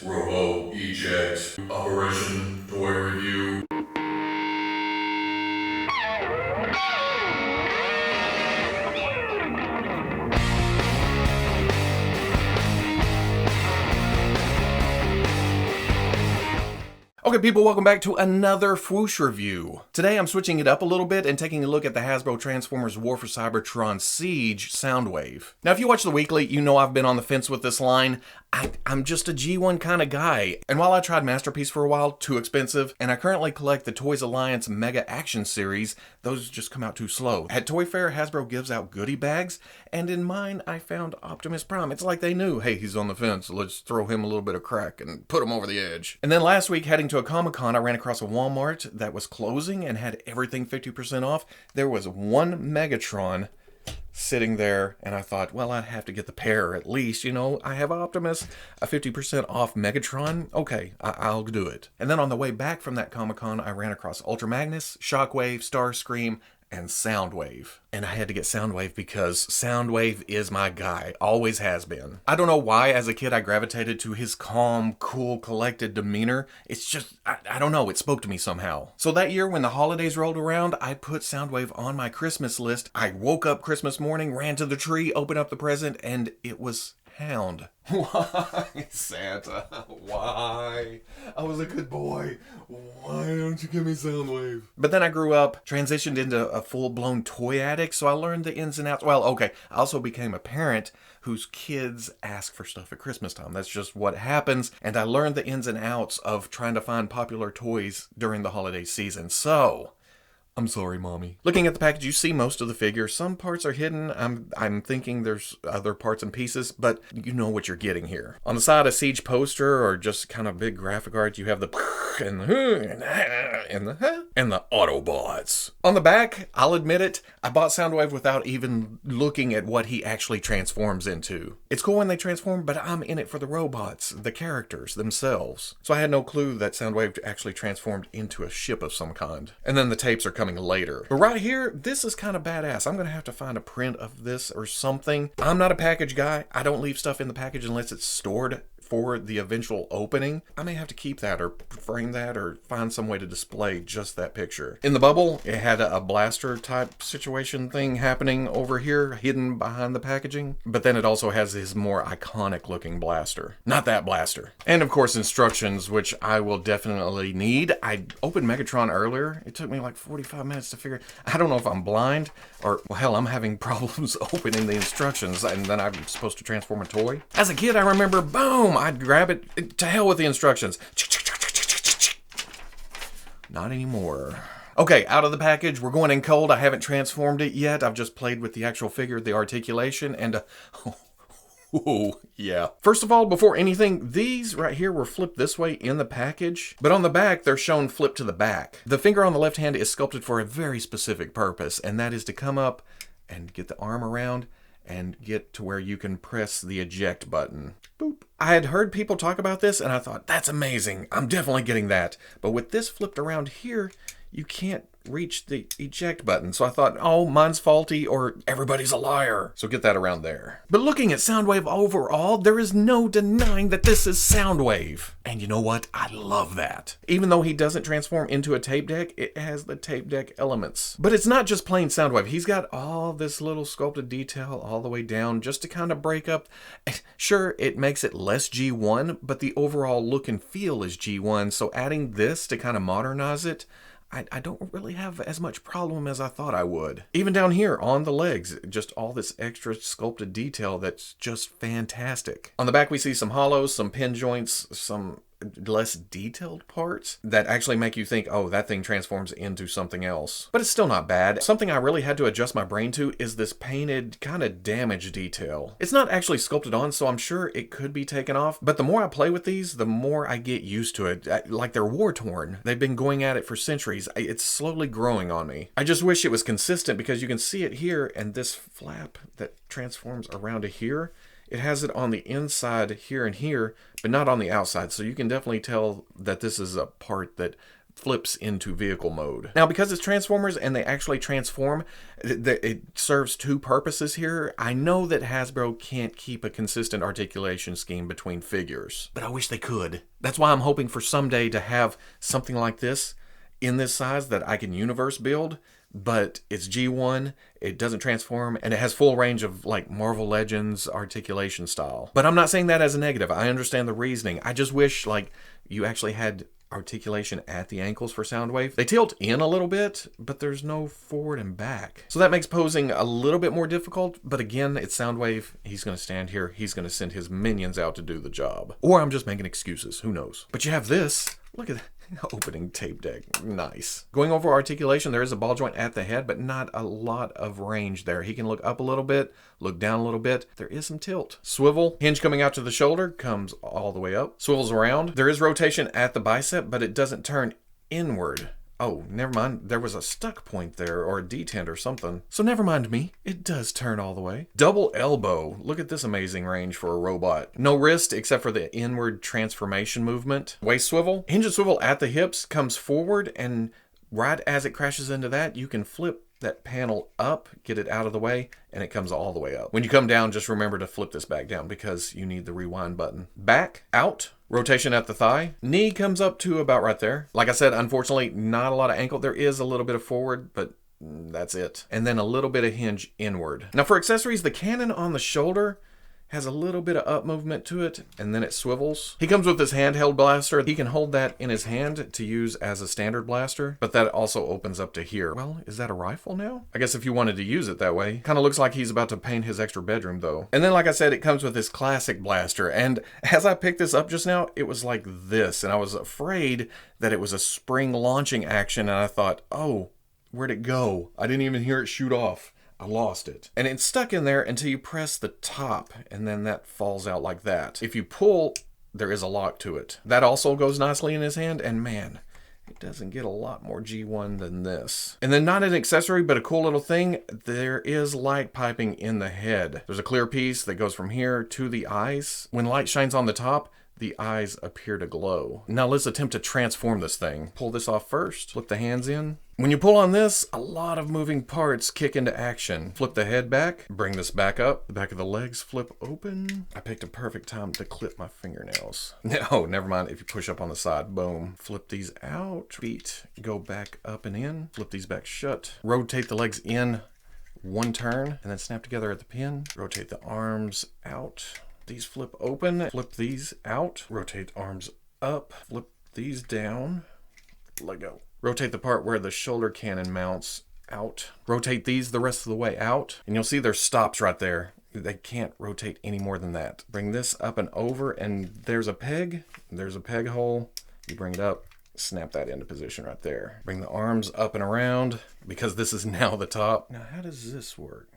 Robo Eject Operation Toy Review. Okay people, welcome back to another Fwoosh review. Today I'm switching it up a little bit and taking a look at the Hasbro Transformers War for Cybertron Siege Soundwave. Now if you watch the weekly, you know I've been on the fence with this line. I'm just a G1 kind of guy, and while I tried Masterpiece for a while, too expensive, and I currently collect the Toys Alliance Mega Action Series, those just come out too slow. At Toy Fair, Hasbro gives out goodie bags, and in mine I found Optimus Prime. It's like they knew, hey, he's on the fence, let's throw him a little bit of crack and put him over the edge. And then last week, heading to a Comic-Con, I ran across a Walmart that was closing and had everything 50% off. There was one Megatron sitting there, and I thought, well, I'd have to get the pair at least, you know, I have Optimus, a 50% off Megatron, okay, I'll do it. And then on the way back from that Comic-Con, I ran across Ultra Magnus, Shockwave, Starscream, and Soundwave. And I had to get Soundwave because Soundwave is my guy, always has been. I don't know why as a kid I gravitated to his calm, cool, collected demeanor. It's just, I don't know, it spoke to me somehow. So that year when the holidays rolled around, I put Soundwave on my Christmas list. I woke up Christmas morning, ran to the tree, opened up the present, and it was Hound. Why, Santa? Why? I was a good boy. Why don't you give me Soundwave? But then I grew up, transitioned into a full-blown toy addict, so I learned the ins and outs. Well, okay, I also became a parent whose kids ask for stuff at Christmas time. That's just what happens, and I learned the ins and outs of trying to find popular toys during the holiday season. So I'm sorry, Mommy. Looking at the package, you see most of the figures. Some parts are hidden. I'm thinking there's other parts and pieces, but you know what you're getting here. On the side, a Siege poster or just kind of big graphic art, you have the and the Autobots. On the back, I'll admit it, I bought Soundwave without even looking at what he actually transforms into. It's cool when they transform, but I'm in it for the robots, the characters themselves. So I had no clue that Soundwave actually transformed into a ship of some kind. And then the tapes are coming later. But right here, this is kind of badass. I'm gonna have to find a print of this or something. I'm not a package guy. I don't leave stuff in the package unless it's stored for the eventual opening. I may have to keep that or frame that or find some way to display just that picture. In the bubble, it had a blaster type situation thing happening over here, hidden behind the packaging. But then it also has his more iconic looking blaster. Not that blaster. And of course instructions, which I will definitely need. I opened Megatron earlier. It took me like 45 minutes to figure. I don't know if I'm blind or, well, hell, I'm having problems opening the instructions and then I'm supposed to transform a toy. As a kid, I remember, boom, I'd grab it, to hell with the instructions. Not anymore. Okay, out of the package, we're going in cold. I haven't transformed it yet. I've just played with the actual figure, the articulation, and oh, yeah. First of all, before anything, these right here were flipped this way in the package, but on the back, they're shown flipped to the back. The finger on the left hand is sculpted for a very specific purpose, and that is to come up and get the arm around and get to where you can press the eject button. Boop. I had heard people talk about this and I thought, that's amazing. I'm definitely getting that. But with this flipped around here, you can't reach the eject button. So I thought, oh, mine's faulty or everybody's a liar. So get that around there. But looking at Soundwave overall, there is no denying that this is Soundwave. And you know what? I love that. Even though he doesn't transform into a tape deck, it has the tape deck elements. But it's not just plain Soundwave. He's got all this little sculpted detail all the way down just to kind of break up. Sure, it makes it less G1, but the overall look and feel is G1. So adding this to kind of modernize it, I don't really have as much problem as I thought I would. Even down here on the legs, just all this extra sculpted detail that's just fantastic. On the back we see some hollows, some pin joints, some less detailed parts that actually make you think, oh, that thing transforms into something else. But it's still not bad. Something I really had to adjust my brain to is this painted kind of damage detail. It's not actually sculpted on, so I'm sure it could be taken off, but the more I play with these, the more I get used to it. Like they're war-torn. They've been going at it for centuries. It's slowly growing on me. I just wish it was consistent because you can see it here, and this flap that transforms around to here, it has it on the inside here and here, but not on the outside. So you can definitely tell that this is a part that flips into vehicle mode. Now, because it's Transformers and they actually transform, it serves two purposes here. I know that Hasbro can't keep a consistent articulation scheme between figures, but I wish they could. That's why I'm hoping for someday to have something like this in this size that I can universe build, but it's G1, it doesn't transform, and it has full range of like Marvel Legends articulation style. But I'm not saying that as a negative. I understand the reasoning. I just wish like you actually had articulation at the ankles for Soundwave. They tilt in a little bit, but there's no forward and back. So that makes posing a little bit more difficult, but again, it's Soundwave. He's going to stand here. He's going to send his minions out to do the job. Or I'm just making excuses. Who knows? But you have this. Look at that. Opening tape deck. Nice. Going over articulation, there is a ball joint at the head, but not a lot of range there. He can look up a little bit, look down a little bit. There is some tilt. Swivel. Hinge coming out to the shoulder, comes all the way up. Swivels around. There is rotation at the bicep, but it doesn't turn inward. Oh, never mind. There was a stuck point there, or a detent or something. So never mind me. It does turn all the way. Double elbow. Look at this amazing range for a robot. No wrist except for the inward transformation movement. Waist swivel. Hinge and swivel at the hips comes forward, and right as it crashes into that, you can flip that panel up, get it out of the way, and it comes all the way up. When you come down, just remember to flip this back down because you need the rewind button. Back, out, rotation at the thigh. Knee comes up to about right there. Like I said, unfortunately, not a lot of ankle. There is a little bit of forward, but that's it. And then a little bit of hinge inward. Now for accessories, the cannon on the shoulder has a little bit of up movement to it, and then it swivels. He comes with this handheld blaster. He can hold that in his hand to use as a standard blaster, but that also opens up to here. Well, is that a rifle now? I guess if you wanted to use it that way. Kind of looks like he's about to paint his extra bedroom though. And then like I said, it comes with this classic blaster, and as I picked this up just now, it was like this, and I was afraid that it was a spring launching action, and I thought, oh, where'd it go? I didn't even hear it shoot off. I lost it. And it's stuck in there until you press the top, and then that falls out like that. If you pull, there is a lock to it. That also goes nicely in his hand, and man, it doesn't get a lot more G1 than this. And then not an accessory, but a cool little thing, there is light piping in the head. There's a clear piece that goes from here to the eyes. When light shines on the top, the eyes appear to glow. Now let's attempt to transform this thing. Pull this off first, flip the hands in. When you pull on this, a lot of moving parts kick into action. Flip the head back, bring this back up. The back of the legs flip open. I picked a perfect time to clip my fingernails. Oh, never mind. If you push up on the side, boom. Flip these out. Feet go back up and in. Flip these back shut. Rotate the legs in one turn and then snap together at the pin. Rotate the arms out. These flip open. Flip these out. Rotate arms up. Flip these down. Let go. Rotate the part where the shoulder cannon mounts out. Rotate these the rest of the way out. And you'll see there's stops right there. They can't rotate any more than that. Bring this up and over, and there's a peg. There's a peg hole. You bring it up, snap that into position right there. Bring the arms up and around, because this is now the top. Now, how does this work?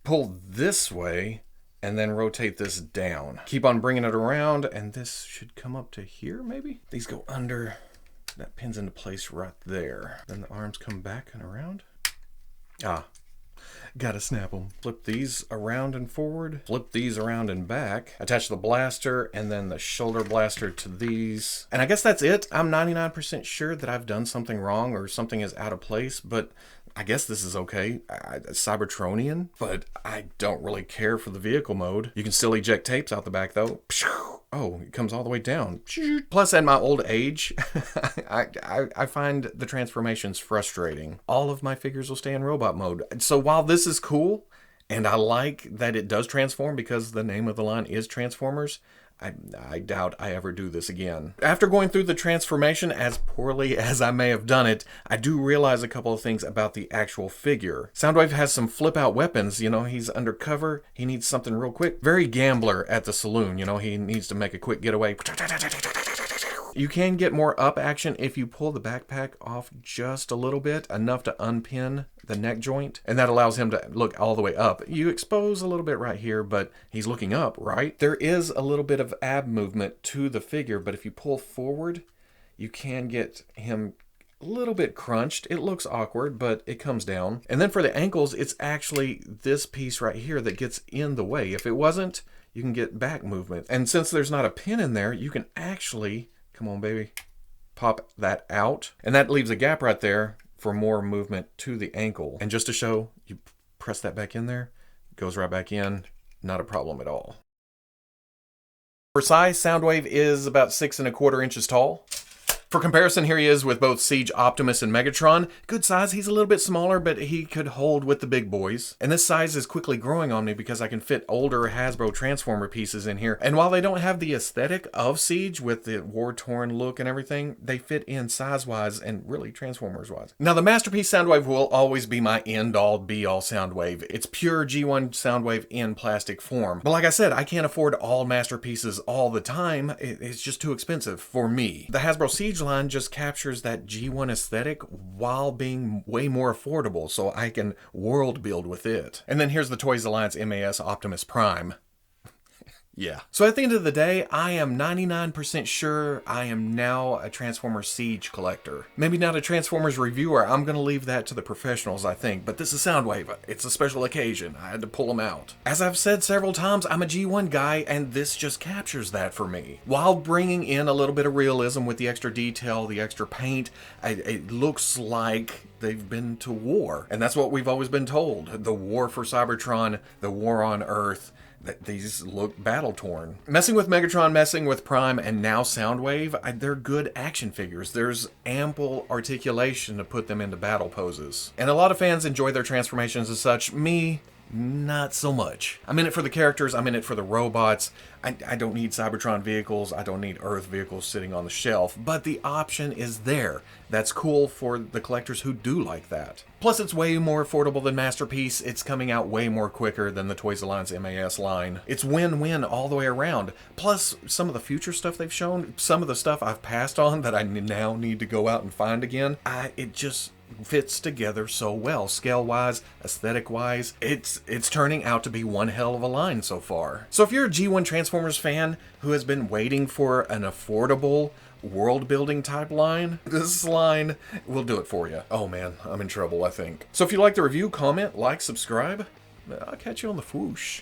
Pull this way, and then rotate this down. Keep on bringing it around, and this should come up to here, maybe? These go under. That pins into place right there. Then the arms come back and around. Gotta snap them. Flip these around and forward. Flip these around and back. Attach the blaster and then the shoulder blaster to these. And I guess that's it. I'm 99% sure that I've done something wrong or something is out of place, but I guess this is okay. Cybertronian, but I don't really care for the vehicle mode. You can still eject tapes out the back though. Oh, it comes all the way down. Plus, at my old age, I find the transformations frustrating. All of my figures will stay in robot mode. So while this is cool, and I like that it does transform because the name of the line is Transformers, I doubt I ever do this again. After going through the transformation, as poorly as I may have done it, I do realize a couple of things about the actual figure. Soundwave has some flip-out weapons. You know, he's undercover. He needs something real quick. Very Gambler at the saloon. You know, he needs to make a quick getaway. You can get more up action if you pull the backpack off just a little bit, enough to unpin the neck joint, and that allows him to look all the way up. You expose a little bit right here, but he's looking up, right? There is a little bit of ab movement to the figure, but if you pull forward, you can get him a little bit crunched. It looks awkward, but it comes down. And then for the ankles, it's actually this piece right here that gets in the way. If it wasn't, you can get back movement. And since there's not a pin in there, you can actually... Come on, baby. pop that out, and that leaves a gap right there for more movement to the ankle. And just to show, you press that back in there, goes right back in, not a problem at all. For size, Soundwave is about 6¼ inches tall. For comparison, here he is with both Siege Optimus and Megatron. Good size, he's a little bit smaller, but he could hold with the big boys. And this size is quickly growing on me because I can fit older Hasbro Transformer pieces in here. And while they don't have the aesthetic of Siege with the war-torn look and everything, they fit in size-wise and really Transformers-wise. Now, the Masterpiece Soundwave will always be my end-all, be-all Soundwave. It's pure G1 Soundwave in plastic form. But like I said, I can't afford all Masterpieces all the time. It's just too expensive for me. The Hasbro Siege line just captures that G1 aesthetic while being way more affordable, so I can world build with it. And then here's the Toys Alliance MAS Optimus Prime. Yeah. So at the end of the day, I am 99% sure I am now a Transformers Siege collector. Maybe not a Transformers reviewer. I'm going to leave that to the professionals, I think. But this is Soundwave. It's a special occasion. I had to pull them out. As I've said several times, I'm a G1 guy, and this just captures that for me. While bringing in a little bit of realism with the extra detail, the extra paint, it looks like they've been to war. And that's what we've always been told. The war for Cybertron, the war on Earth. These look battle-torn. Messing with Megatron, messing with Prime, and now Soundwave, they're good action figures. There's ample articulation to put them into battle poses. And a lot of fans enjoy their transformations as such. Me, not so much. I'm in it for the characters, I'm in it for the robots. I don't need Cybertron vehicles, I don't need Earth vehicles sitting on the shelf, but the option is there. That's cool for the collectors who do like that. Plus, it's way more affordable than Masterpiece. It's coming out way more quicker than the Toys Alliance MAS line. It's win-win all the way around. Plus, some of the future stuff they've shown, some of the stuff I've passed on that I now need to go out and find again, it just fits together so well, scale-wise, aesthetic-wise. It's turning out to be one hell of a line so far. So if you're a G1 Transformers fan who has been waiting for an affordable world-building type line, this line will do it for you. Oh man, I'm in trouble, I think. So if you like the review, comment, like, subscribe. I'll catch you on the Fwoosh.